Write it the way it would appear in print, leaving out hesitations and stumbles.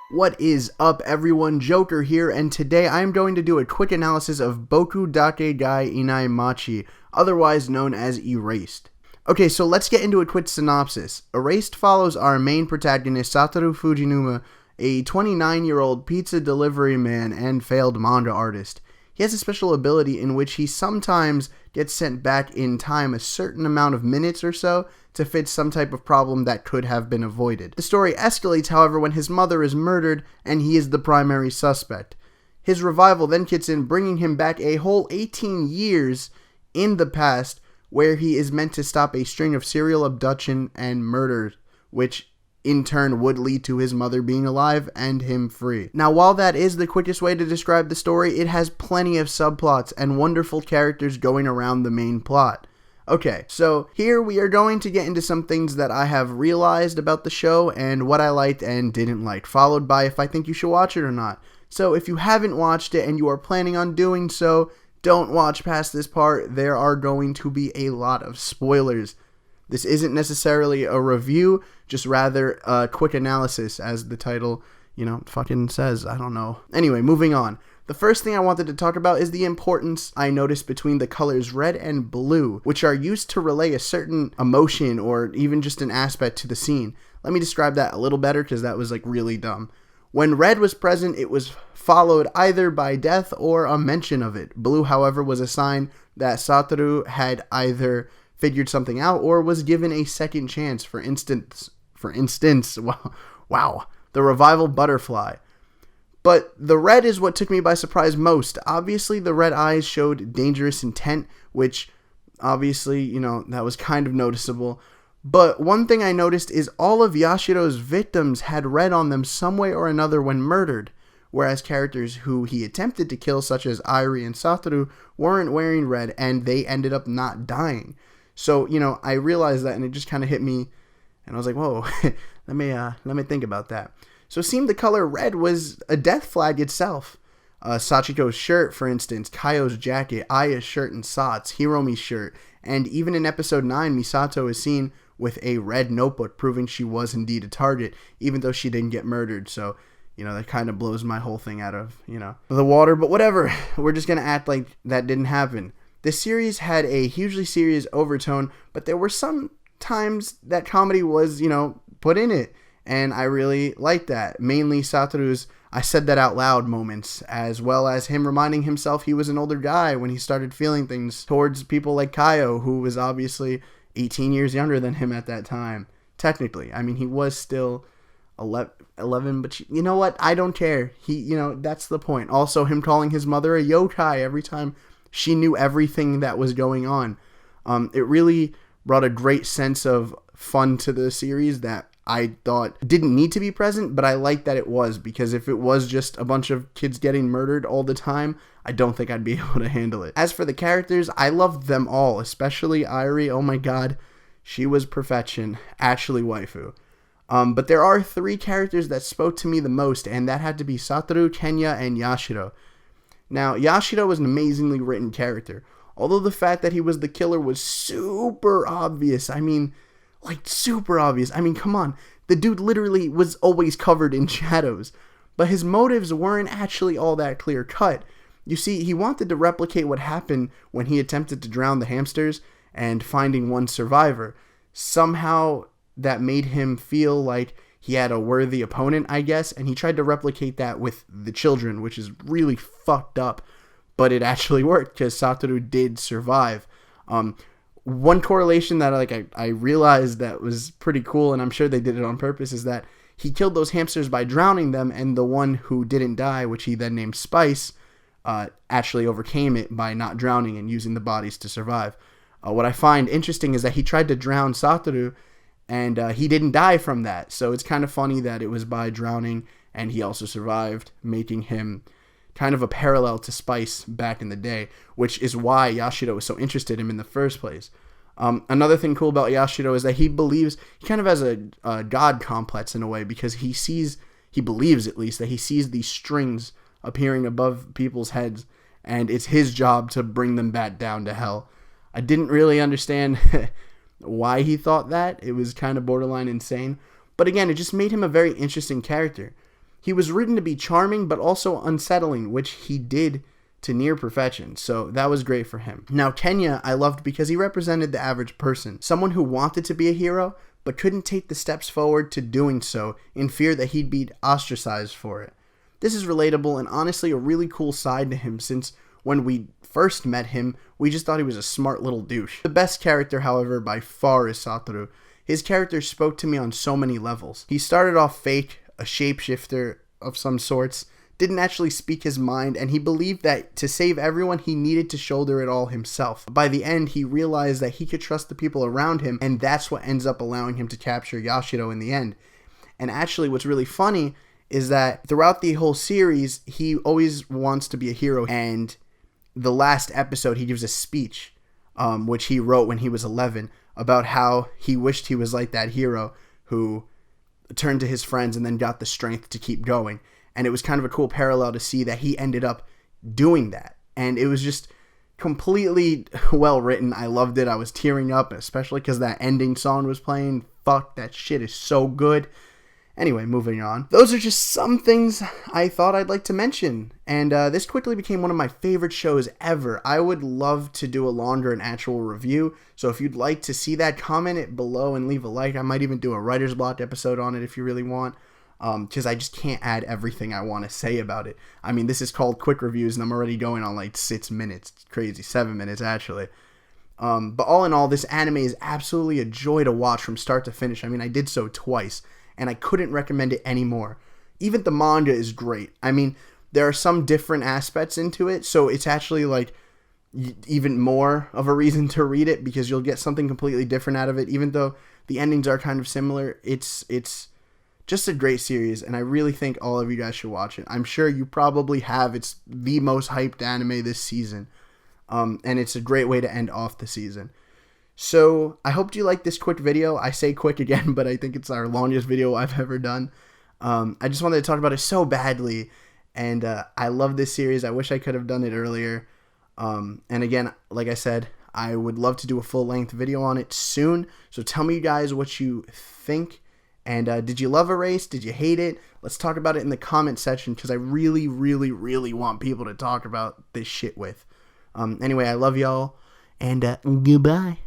What is up, everyone? Joker here, and today I am going to do a quick analysis of Boku Dake Gai Inai Machi, otherwise known as Erased. Okay, so let's get into a quick synopsis. Erased follows our main protagonist Satoru Fujinuma, a 29-year-old pizza delivery man and failed manga artist. He has a special ability in which he sometimes gets sent back in time a certain amount of minutes or so to fix some type of problem that could have been avoided. The story escalates, however, when his mother is murdered and he is the primary suspect. His revival then kicks in, bringing him back a whole 18 years in the past, where he is meant to stop a string of serial abduction and murders, which in turn would lead to his mother being alive and him free. Now, while that is the quickest way to describe the story, it has plenty of subplots and wonderful characters going around the main plot. Okay, so here we are going to get into some things that I have realized about the show and what I liked and didn't like, followed by if I think you should watch it or not. So if you haven't watched it and you are planning on doing so, don't watch past this part. There are going to be a lot of spoilers. This isn't necessarily a review, just rather a quick analysis, as the title, fucking says. I don't know. Anyway, moving on. The first thing I wanted to talk about is the importance I noticed between the colors red and blue, which are used to relay a certain emotion or even just an aspect to the scene. Let me describe that a little better, because that was really dumb. When red was present, it was followed either by death or a mention of it. Blue, however, was a sign that Satoru had either figured something out or was given a second chance. For instance, wow, the revival butterfly. But the red is what took me by surprise most. Obviously, the red eyes showed dangerous intent, which obviously, that was kind of noticeable. But one thing I noticed is all of Yashiro's victims had red on them some way or another when murdered, whereas characters who he attempted to kill, such as Airi and Satoru, weren't wearing red and they ended up not dying. So, I realized that and it just kind of hit me and I was like, whoa, let me think about that. So it seemed the color red was a death flag itself. Sachiko's shirt, for instance, Kaio's jacket, Aya's shirt and socks, Hiromi's shirt, and even in episode 9, Misato is seen with a red notebook proving she was indeed a target, even though she didn't get murdered. So, that kind of blows my whole thing out of, the water, but whatever. We're just going to act like that didn't happen. This series had a hugely serious overtone, but there were some times that comedy was, put in it. And I really liked that. Mainly Satoru's I said that out loud moments, as well as him reminding himself he was an older guy when he started feeling things towards people like Kaio, who was obviously 18 years younger than him at that time. Technically. I mean, he was still 11, but you know what? I don't care. That's the point. Also, him calling his mother a yokai every time she knew everything that was going on. It really brought a great sense of fun to the series that I thought didn't need to be present, but I liked that it was, because if it was just a bunch of kids getting murdered all the time, I don't think I'd be able to handle it. As for the characters, I loved them all, especially Airi. Oh my god, she was perfection. Actually waifu. But there are 3 characters that spoke to me the most, and that had to be Satoru, Kenya, and Yashiro. Now, Yashiro was an amazingly written character, although the fact that he was the killer was super obvious. Super obvious. Come on. The dude literally was always covered in shadows. But his motives weren't actually all that clear cut. You see, he wanted to replicate what happened when he attempted to drown the hamsters and finding one survivor. Somehow that made him feel like he had a worthy opponent, I guess, and he tried to replicate that with the children, which is really fucked up. But it actually worked, because Satoru did survive. One correlation that I realized that was pretty cool, and I'm sure they did it on purpose, is that he killed those hamsters by drowning them, and the one who didn't die, which he then named Spice, actually overcame it by not drowning and using the bodies to survive. What I find interesting is that he tried to drown Satoru, and he didn't die from that. So it's kind of funny that it was by drowning, and he also survived, making him kind of a parallel to Spice back in the day, which is why Yashiro was so interested in him in the first place. Another thing cool about Yashiro is that he kind of has a god complex in a way, because he believes at least that he sees these strings appearing above people's heads, and it's his job to bring them back down to hell. I didn't really understand why he thought that. It was kind of borderline insane. But again, it just made him a very interesting character. He was written to be charming but also unsettling, which he did to near perfection, so that was great for him. Now Kenya I loved because he represented the average person, someone who wanted to be a hero but couldn't take the steps forward to doing so in fear that he'd be ostracized for it. This is relatable and honestly a really cool side to him, since when we first met him, we just thought he was a smart little douche. The best character, however, by far is Satoru. His character spoke to me on so many levels. He started off fake, a shapeshifter of some sorts, didn't actually speak his mind, and he believed that to save everyone, he needed to shoulder it all himself. By the end, he realized that he could trust the people around him, and that's what ends up allowing him to capture Yashiro in the end. And actually, what's really funny is that throughout the whole series, he always wants to be a hero, and the last episode, he gives a speech, which he wrote when he was 11, about how he wished he was like that hero who turned to his friends and then got the strength to keep going. And it was kind of a cool parallel to see that he ended up doing that. And it was just completely well written. I loved it. I was tearing up, especially because that ending song was playing. Fuck, that shit is so good. Anyway, moving on. Those are just some things I thought I'd like to mention. And this quickly became one of my favorite shows ever. I would love to do a longer and actual review. So if you'd like to see that, comment it below and leave a like. I might even do a writer's block episode on it if you really want. Because I just can't add everything I want to say about it. I mean, this is called Quick Reviews, and I'm already going on like 6 minutes. It's crazy. 7 minutes, actually. But all in all, this anime is absolutely a joy to watch from start to finish. I mean, I did so twice, and I couldn't recommend it anymore. Even the manga is great. I mean, there are some different aspects into it, so it's actually like even more of a reason to read it, because you'll get something completely different out of it. Even though the endings are kind of similar, it's just a great series, and I really think all of you guys should watch it. I'm sure you probably have. It's the most hyped anime this season, and it's a great way to end off the season. So I hope you liked this quick video. I say quick again, but I think it's our longest video I've ever done. I just wanted to talk about it so badly, and I love this series. I wish I could have done it earlier. And again, like I said, I would love to do a full-length video on it soon. So tell me, guys, what you think. And did you love Erased? Did you hate it? Let's talk about it in the comment section, because I really, really, really want people to talk about this shit with. Anyway, I love y'all, and goodbye.